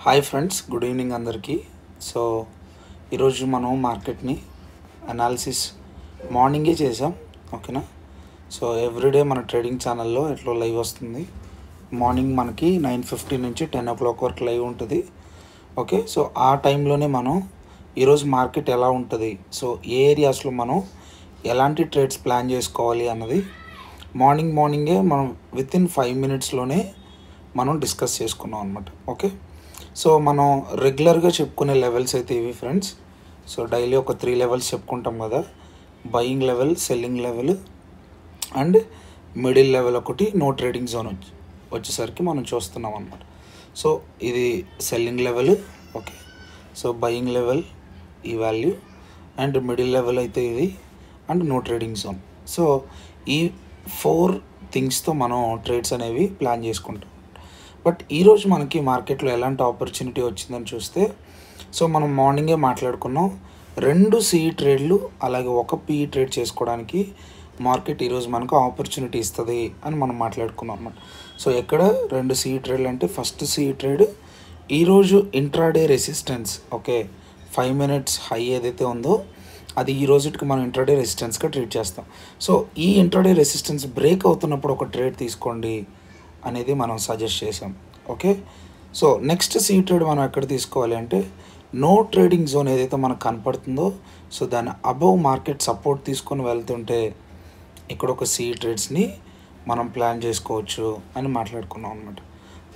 Hi friends, good evening అందరికీ. So ఈరోజు మనం మార్కెట్ని అనాలిసిస్ మార్నింగే చేసాం, ఓకేనా. సో ఎవ్రీడే మన ట్రేడింగ్ ఛానల్లో ఎట్లా లైవ్ వస్తుంది. మార్నింగ్ మనకి 9:50 నుంచి 10 o'clock వరకు లైవ్ ఉంటుంది, ఓకే. సో ఆ టైంలోనే మనం ఈరోజు మార్కెట్ ఎలా ఉంటుంది, సో ఏ ఏరియాస్లో మనం ఎలాంటి ట్రేడ్స్ ప్లాన్ చేసుకోవాలి అన్నది మార్నింగే మనం వితిన్ 5 minutesలోనే మనం డిస్కస్ చేసుకున్నాం అనమాట, ఓకే. సో మనం రెగ్యులర్గా చెప్పుకునే లెవెల్స్ అయితే ఇవి ఫ్రెండ్స్. సో డైలీ ఒక 3 levels చెప్పుకుంటాం కదా. Buying level, selling level and middle level ఒకటి, నో ట్రేడింగ్ జోన్ వచ్చేసరికి మనం చూస్తున్నాం అనమాట. సో ఇది selling level, okay. So buying level ఈ వాల్యూ అండ్ మిడిల్ లెవెల్ అయితే ఇది and no trading zone. So ఈ 4 థింగ్స్తో మనం ట్రేడ్స్ అనేవి ప్లాన్ చేసుకుంటాం. బట్ ఈరోజు మనకి మార్కెట్లో ఎలాంటి ఆపర్చునిటీ వచ్చిందని చూస్తే, సో మనం మార్నింగే మాట్లాడుకున్నాం 2 CE ట్రేడ్లు అలాగే 1 PE ట్రేడ్ చేసుకోవడానికి మార్కెట్ ఈరోజు మనకు ఆపర్చునిటీ ఇస్తుంది అని మనం మాట్లాడుకున్నాం అన్నమాట. సో ఎక్కడ 2 CE ట్రేడ్లు అంటే, ఫస్ట్ CE ట్రేడ్ ఈరోజు intraday resistance, okay. 5 minutes high ఏదైతే ఉందో అది ఈ రోజుకి మనం ఇంట్రాడే రెసిస్టెన్స్గా ట్రీట్ చేస్తాం. సో ఈ ఇంట్రాడే రెసిస్టెన్స్ బ్రేక్ అవుతున్నప్పుడు ఒక ట్రేడ్ తీసుకోండి అనేది మనం సజెస్ట్ చేసాం, okay. So next CE trade మనం ఎక్కడ తీసుకోవాలి అంటే, నో ట్రేడింగ్ జోన్ ఏదైతే మనకు కనపడుతుందో సో దాని అబవ్ మార్కెట్ సపోర్ట్ తీసుకొని వెళ్తుంటే ఇక్కడ ఒక CE ట్రేడ్స్ని మనం ప్లాన్ చేసుకోవచ్చు అని మాట్లాడుకున్నాం అనమాట,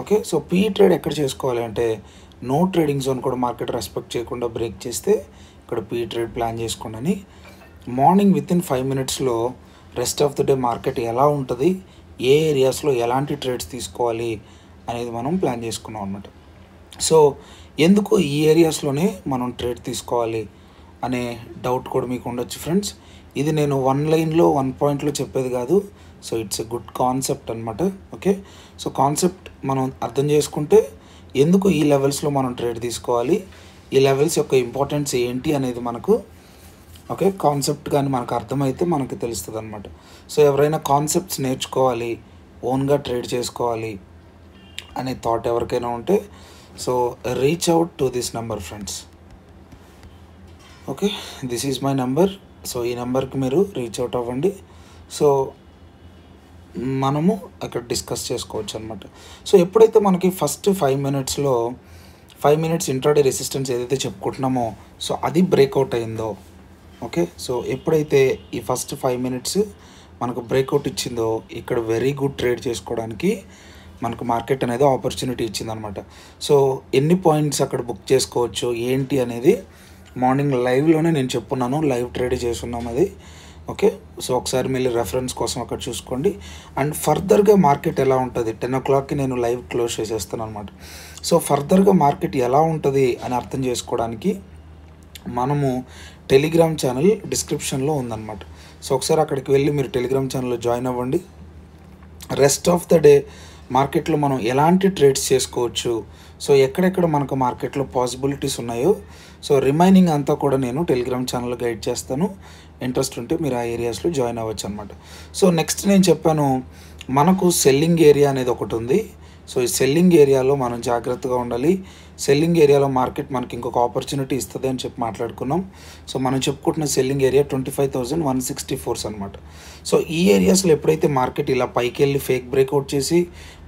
ఓకే. సో PE ట్రేడ్ ఎక్కడ చేసుకోవాలి అంటే, నో ట్రేడింగ్ జోన్ కూడా మార్కెట్ రెస్పెక్ట్ చేయకుండా బ్రేక్ చేస్తే ఇక్కడ PE ట్రేడ్ ప్లాన్ చేసుకోండి అని మార్నింగ్ వితిన్ 5 minutesలో rest of the day market ఎలా ఉంటుంది, ఏ ఏరియాస్లో ఎలాంటి ట్రేడ్స్ తీసుకోవాలి అనేది మనం ప్లాన్ చేసుకున్నాం అనమాట. సో ఎందుకు ఈ ఏరియాస్లోనే మనం ట్రేడ్ తీసుకోవాలి అనే డౌట్ కూడా మీకు ఉండొచ్చు ఫ్రెండ్స్. ఇది నేను 1 lineలో 1 pointలో చెప్పేది కాదు. So it's a good concept అనమాట, ఓకే. సో కాన్సెప్ట్ మనం అర్థం చేసుకుంటే ఎందుకు ఈ లెవెల్స్లో మనం ట్రేడ్ తీసుకోవాలి, ఈ లెవెల్స్ యొక్క ఇంపార్టెన్స్ ఏంటి అనేది మనకు, ఓకే, కాన్సెప్ట్ కానీ మనకు అర్థమైతే మనకు తెలుస్తుంది అనమాట. సో ఎవరైనా కాన్సెప్ట్స్ నేర్చుకోవాలి, ఓన్గా ట్రేడ్ చేసుకోవాలి అనే థాట్ ఎవరికైనా ఉంటే so reach out to this number friends, okay. This is my number. So ఈ నెంబర్కి మీరు రీచ్ అవుట్ అవ్వండి. సో మనము అక్కడ డిస్కస్ చేసుకోవచ్చు అనమాట. సో ఎప్పుడైతే మనకి ఫస్ట్ 5 minutesలో 5 minutes ఇంట్రాడే రెసిస్టెన్స్ ఏదైతే చెప్పుకుంటున్నామో సో అది బ్రేక్అవుట్ అయిందో, ఓకే. సో ఎప్పుడైతే ఈ ఫస్ట్ 5 minutes మనకు బ్రేక్అవుట్ ఇచ్చిందో ఇక్కడ వెరీ గుడ్ ట్రేడ్ చేసుకోవడానికి మనకు మార్కెట్ అనేది ఆపర్చునిటీ ఇచ్చిందనమాట. సో ఎన్ని పాయింట్స్ అక్కడ బుక్ చేసుకోవచ్చు ఏంటి అనేది మార్నింగ్ లైవ్లోనే నేను చెప్పున్నాను, లైవ్ ట్రేడ్ చేస్తున్నాం అది, ఓకే. సో ఒకసారి మళ్ళీ రెఫరెన్స్ కోసం అక్కడ చూసుకోండి. అండ్ ఫర్దర్గా మార్కెట్ ఎలా ఉంటుంది 10 o'clockకి నేను లైవ్ క్లోజ్ చేసేస్తాను అనమాట. సో ఫర్దర్గా మార్కెట్ ఎలా ఉంటుంది అని అర్థం చేసుకోవడానికి మనము టెలిగ్రామ్ ఛానల్ డిస్క్రిప్షన్లో ఉందన్నమాట. సో ఒకసారి అక్కడికి వెళ్ళి మీరు టెలిగ్రామ్ ఛానల్లో జాయిన్ అవ్వండి. రెస్ట్ ఆఫ్ ద డే మార్కెట్లో మనం ఎలాంటి ట్రేడ్స్ చేసుకోవచ్చు, సో ఎక్కడెక్కడ మనకు మార్కెట్లో పాసిబిలిటీస్ ఉన్నాయో సో రిమైనింగ్ అంతా కూడా నేను టెలిగ్రామ్ ఛానల్లో గైడ్ చేస్తాను. ఇంట్రెస్ట్ ఉంటే మీరు ఆ ఏరియాస్లో జాయిన్ అవ్వచ్చు అనమాట. సో నెక్స్ట్ నేను చెప్పాను మనకు సెల్లింగ్ ఏరియా అనేది ఒకటి ఉంది. సో ఈ సెల్లింగ్ ఏరియాలో మనం జాగ్రత్తగా ఉండాలి. సెల్లింగ్ ఏరియాలో మార్కెట్ మనకి ఇంకొక ఆపర్చునిటీ ఇస్తుంది అని చెప్పి మాట్లాడుకున్నాం. సో మనం చెప్పుకుంటున్న సెల్లింగ్ ఏరియా 25,164 అనమాట. సో ఈ ఏరియాస్లో ఎప్పుడైతే మార్కెట్ ఇలా పైకి వెళ్ళి ఫేక్ బ్రేక్అవుట్ చేసి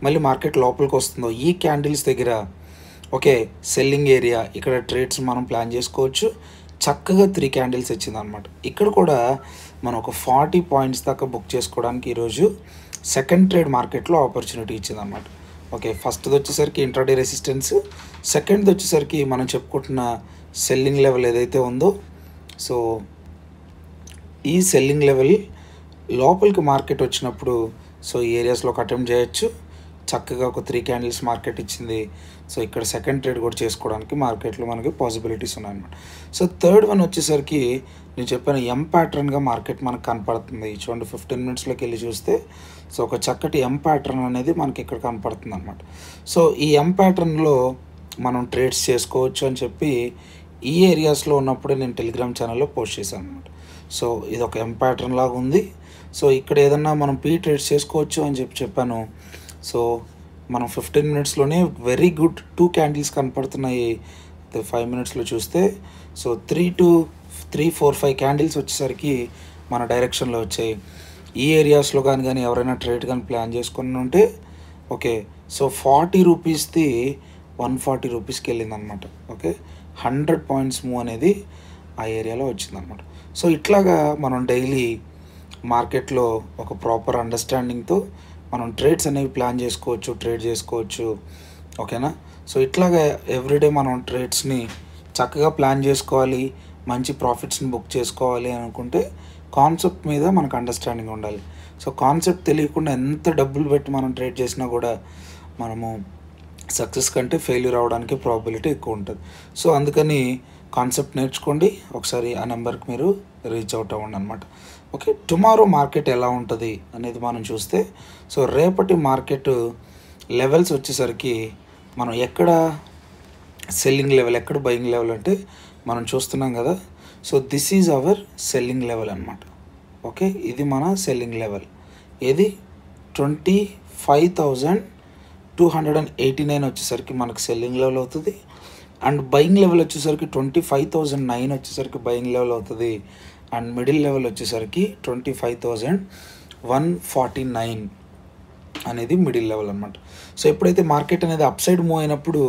మళ్ళీ మార్కెట్ లోపలికి వస్తుందో ఈ క్యాండిల్స్ దగ్గర, ఓకే, సెల్లింగ్ ఏరియా ఇక్కడ ట్రేడ్స్ మనం ప్లాన్ చేసుకోవచ్చు. చక్కగా 3 candles ఇచ్చిందనమాట. ఇక్కడ కూడా మనం ఒక 40 points దాకా బుక్ చేసుకోవడానికి ఈరోజు సెకండ్ ట్రేడ్ మార్కెట్లో ఆపర్చునిటీ ఇచ్చిందనమాట, ఓకే. ఫస్ట్ది వచ్చేసరికి ఇంట్రాడే రెసిస్టెన్స్, సెకండ్ది వచ్చేసరికి మనం చెప్పుకుంటున్న సెల్లింగ్ లెవెల్ ఏదైతే ఉందో సో ఈ సెల్లింగ్ లెవెల్ లోపలికి మార్కెట్ వచ్చినప్పుడు సో ఈ ఏరియాస్లోకి అటెంప్ట్ చేయొచ్చు. చక్కగా ఒక 3 candles మార్కెట్ ఇచ్చింది. సో ఇక్కడ సెకండ్ ట్రేడ్ కూడా చేసుకోవడానికి మార్కెట్లో మనకి పాసిబిలిటీస్ ఉన్నాయన్నమాట. సో థర్డ్ వన్ వచ్చేసరికి నేను చెప్పాను ఎం ప్యాటర్న్గా మార్కెట్ మనకు కనపడుతుంది. చూడండి 15 minutesలోకి వెళ్ళి చూస్తే సో ఒక చక్కటి ఎం ప్యాటర్న్ అనేది మనకి ఇక్కడ కనపడుతుంది అనమాట. సో ఈ ఎం ప్యాటర్న్లో మనం ట్రేడ్స్ చేసుకోవచ్చు అని చెప్పి ఈ ఏరియాస్లో ఉన్నప్పుడే నేను టెలిగ్రామ్ ఛానల్లో పోస్ట్ చేశాను అనమాట. సో ఇది ఒక ఎం ప్యాటర్న్ లాగా ఉంది. సో ఇక్కడ ఏదన్నా మనం PE ట్రేడ్స్ చేసుకోవచ్చు అని చెప్పాను. సో మనం 15 మినిట్స్లోనే వెరీ గుడ్ 2 క్యాండిల్స్ కనపడుతున్నాయి. 5 మినిట్స్లో చూస్తే సో 3, 4, 5 క్యాండిల్స్ వచ్చేసరికి మన డైరెక్షన్లో వచ్చాయి. ఈ ఏరియాస్లో కానీ ఎవరైనా ట్రేడ్ కానీ ప్లాన్ చేసుకుని ఉంటే ఓకే. సో 40 రూపీస్ది 140 రూపీస్కి వెళ్ళిందనమాట. ఓకే, 100 పాయింట్స్ మూవ్ అనేది ఆ ఏరియాలో వచ్చిందనమాట. సో ఇట్లాగా మనం డైలీ మార్కెట్లో ఒక ప్రాపర్ అండర్స్టాండింగ్తో మనం ట్రేడ్స్ అనేవి ప్లాన్ చేసుకోవచ్చు, ట్రేడ్ చేసుకోవచ్చు. ఓకేనా? సో ఇట్లాగా ఎవ్రీడే మనం ట్రేడ్స్ని చక్కగా ప్లాన్ చేసుకోవాలి, మంచి ప్రాఫిట్స్ని బుక్ చేసుకోవాలి అనుకుంటే కాన్సెప్ట్ మీద మనకు అండర్స్టాండింగ్ ఉండాలి. సో కాన్సెప్ట్ తెలియకుండా ఎంత డబ్బులు పెట్టి మనం ట్రేడ్ చేసినా కూడా మనము సక్సెస్ కంటే ఫెయిల్యూర్ అవ్వడానికి ప్రాబిలిటీ ఎక్కువ ఉంటుంది. సో అందుకని కాన్సెప్ట్ నేర్చుకోండి, ఒకసారి ఆ నెంబర్కి మీరు రీచ్ అవుట్ అవ్వండి అనమాట. ఓకే, టుమారో మార్కెట్ ఎలా ఉంటుంది అనేది మనం చూస్తే సో రేపటి మార్కెట్ లెవెల్స్ వచ్చేసరికి మనం ఎక్కడ సెల్లింగ్ లెవెల్, ఎక్కడ బయింగ్ లెవెల్ అంటే మనం చూస్తున్నాం కదా. So this is our selling level అనమాట. ఓకే, ఇది మన సెల్లింగ్ లెవెల్. ఏది 25,289 వచ్చేసరికి మనకు సెల్లింగ్ లెవెల్ అవుతుంది. అండ్ బయింగ్ లెవెల్ వచ్చేసరికి 25,009 వచ్చేసరికి బయింగ్ లెవెల్ అవుతుంది. అండ్ మిడిల్ లెవెల్ వచ్చేసరికి 25,149 అనేది మిడిల్ లెవెల్ అనమాట. సో ఎప్పుడైతే మార్కెట్ అనేది అప్ సైడ్ మూవ్ అయినప్పుడు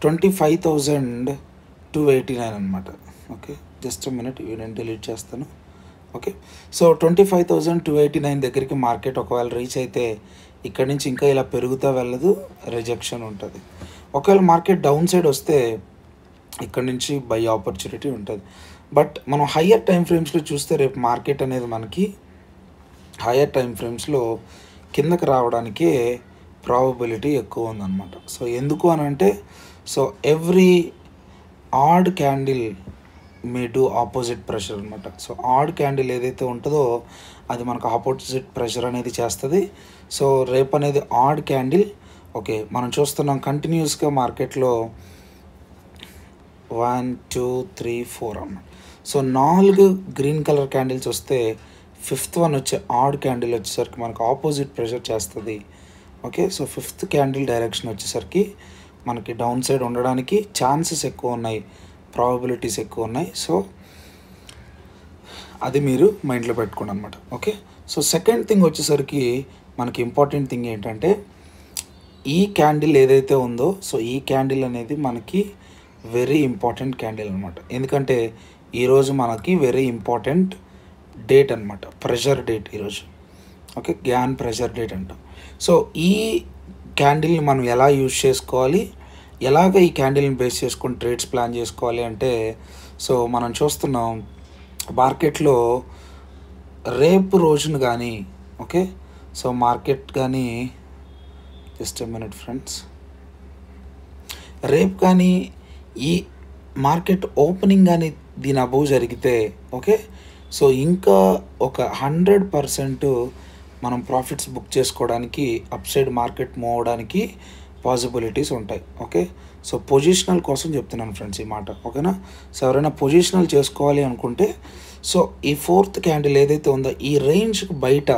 25,289 అనమాట. ఓకే, జస్ట్ మినిట్, నేను డిలీట్ చేస్తాను. ఓకే, సో 25,289 దగ్గరికి మార్కెట్ ఒకవేళ రీచ్ అయితే ఇక్కడ నుంచి ఇంకా ఇలా పెరుగుతూ వెళ్ళదు, రిజెక్షన్ ఉంటుంది. ఒకవేళ మార్కెట్ డౌన్ సైడ్ వస్తే ఇక్కడ నుంచి బై ఆపర్చునిటీ ఉంటుంది. బట్ మనం హయ్యర్ టైం ఫ్రేమ్స్లో చూస్తే రేపు మార్కెట్ అనేది మనకి హయ్యర్ టైం ఫ్రేమ్స్లో కిందకి రావడానికే ప్రాబబిలిటీ ఎక్కువ ఉందన్నమాట. సో ఎందుకు అని అంటే so every odd candle may do opposite pressure అనమాట. సో ఆడ్ క్యాండిల్ ఏదైతే ఉంటుందో అది మనకు ఆపోజిట్ ప్రెషర్ అనేది చేస్తుంది. సో రేపు అనేది ఆడ్ క్యాండిల్. ఓకే, మనం చూస్తున్నాం కంటిన్యూస్గా మార్కెట్లో 1, 2, 3, 4 అన్నమాట. సో 4 గ్రీన్ కలర్ క్యాండిల్స్ వస్తే 5th వన్ వచ్చే ఆడ్ క్యాండిల్ వచ్చేసరికి మనకు ఆపోజిట్ ప్రెషర్ చేస్తుంది. Okay, so 5th candle direction వచ్చేసరికి మనకి డౌన్ సైడ్ ఉండడానికి ఛాన్సెస్ ఎక్కువ ఉన్నాయి, ప్రాబబిలిటీస్ ఎక్కువ ఉన్నాయి. సో అది మీరు మైండ్లో పెట్టుకోండి అనమాట. ఓకే, సో సెకండ్ థింగ్ వచ్చేసరికి మనకి ఇంపార్టెంట్ థింగ్ ఏంటంటే ఈ క్యాండిల్ ఏదైతే ఉందో సో ఈ క్యాండిల్ అనేది మనకి వెరీ ఇంపార్టెంట్ క్యాండిల్ అనమాట. ఎందుకంటే ఈరోజు మనకి వెరీ ఇంపార్టెంట్ డేట్ అనమాట, ప్రెషర్ డేట్ ఈరోజు. ఓకే, గ్యాన్ ప్రెషర్ డేట్ అంటాం. సో ఈ క్యాండిల్ని మనం ఎలా యూజ్ చేసుకోవాలి, ఎలాగ ఈ క్యాండిల్ని బేస్ చేసుకొని ట్రేడ్స్ ప్లాన్ చేసుకోవాలి అంటే సో మనం చూస్తున్నాం మార్కెట్లో రేపు రోజున కానీ ఓకే. సో మార్కెట్ కానీ జస్ట్ మినిట్ ఫ్రెండ్స్, రేపు కానీ ఈ మార్కెట్ ఓపెనింగ్ కానీ దీని అబౌవ్ జరిగితే ఓకే. సో ఇంకా ఒక 100% మనం ప్రాఫిట్స్ బుక్ చేసుకోవడానికి అప్ సైడ్ మార్కెట్ మూవ్ అవడానికి పాసిబిలిటీస్ ఉంటాయి. ఓకే, సో పొజిషనల్ కోసం చెప్తున్నాను ఫ్రెండ్స్ ఈ మాట. ఓకేనా? సో ఎవరైనా పొజిషనల్ చేసుకోవాలి అనుకుంటే సో ఈ 4th క్యాండిల్ ఏదైతే ఉందో ఈ రేంజ్కి బయట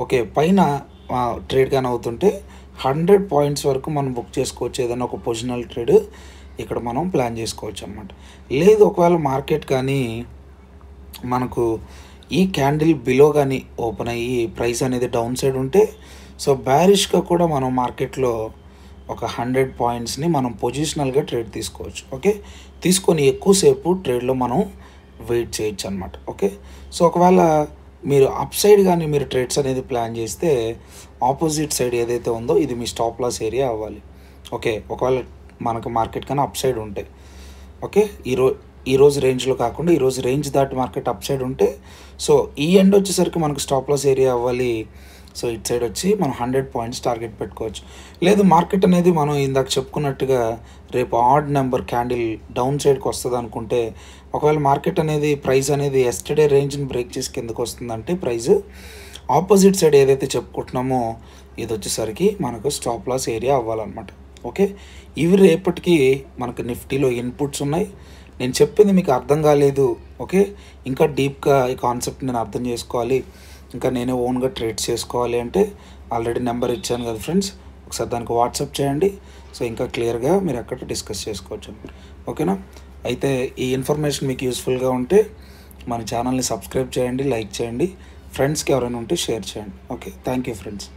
ఓకే పైన ట్రేడ్ కానీ అవుతుంటే 100 పాయింట్స్ వరకు మనం బుక్ చేసుకోవచ్చు. ఏదైనా ఒక పొజిషనల్ ట్రేడ్ ఇక్కడ మనం ప్లాన్ చేసుకోవచ్చు అన్నమాట. లేదు ఒకవేళ మార్కెట్ కానీ మనకు ఈ క్యాండిల్ బిలో కానీ ఓపెన్ అయ్యి ప్రైస్ అనేది డౌన్ సైడ్ ఉంటే సో బ్యారిష్గా కూడా మనం మార్కెట్లో ఒక 100 పాయింట్స్ని మనం పొజిషనల్గా ట్రేడ్ తీసుకోవచ్చు. ఓకే, తీసుకొని ఎక్కువసేపు ట్రేడ్లో మనం వెయిట్ చేయొచ్చు అనమాట. ఓకే, సో ఒకవేళ మీరు అప్ సైడ్ కానీ మీరు ట్రేడ్స్ అనేది ప్లాన్ చేస్తే ఆపోజిట్ సైడ్ ఏదైతే ఉందో ఇది మీ స్టాప్ లాస్ ఏరియా అవ్వాలి. ఓకే, ఒకవేళ మనకు మార్కెట్ కానీ అప్ సైడ్ ఉంటే ఓకే, ఈరోజు రేంజ్లో కాకుండా ఈరోజు రేంజ్ దాటి మార్కెట్ అప్ సైడ్ ఉంటే సో ఈ ఎండ్ వచ్చేసరికి మనకు స్టాప్ లాస్ ఏరియా అవ్వాలి. సో ఇటు సైడ్ వచ్చి మనం 100 పాయింట్స్ టార్గెట్ పెట్టుకోవచ్చు. లేదు మార్కెట్ అనేది మనం ఇందాక చెప్పుకున్నట్టుగా రేపు ఆడ్ నెంబర్ క్యాండిల్ డౌన్ సైడ్కి వస్తుంది అనుకుంటే ఒకవేళ మార్కెట్ అనేది ప్రైస్ అనేది ఎస్టర్డే రేంజ్ని బ్రేక్ చేసి కిందకు వస్తుందంటే ప్రైస్ ఆపోజిట్ సైడ్ ఏదైతే చెప్పుకుంటున్నామో ఇది వచ్చేసరికి మనకు స్టాప్ లాస్ ఏరియా అవ్వాలన్నమాట. ఓకే, ఇవి రేపటికి మనకు నిఫ్టీలో ఇన్పుట్స్ ఉన్నాయి. నేను చెప్పింది మీకు అర్థం కాలేదు ఓకే, ఇంకా డీప్గా ఈ కాన్సెప్ట్ నేను అర్థం చేసుకోవాలి, ఇంకా నేనే ఓన్గా ట్రేడ్స్ చేసుకోవాలి అంటే ఆల్రెడీ నెంబర్ ఇచ్చాను కదా ఫ్రెండ్స్. ఒకసారి దానికి వాట్సాప్ చేయండి. సో ఇంకా క్లియర్గా మీరు అక్కడ డిస్కస్ చేసుకోవచ్చు. ఓకేనా? అయితే ఈ ఇన్ఫర్మేషన్ మీకు యూస్ఫుల్గా ఉంటే మన ఛానల్ని సబ్స్క్రైబ్ చేయండి, లైక్ చేయండి, ఫ్రెండ్స్కి ఎవరైనా ఉంటే షేర్ చేయండి. Okay, thank you friends.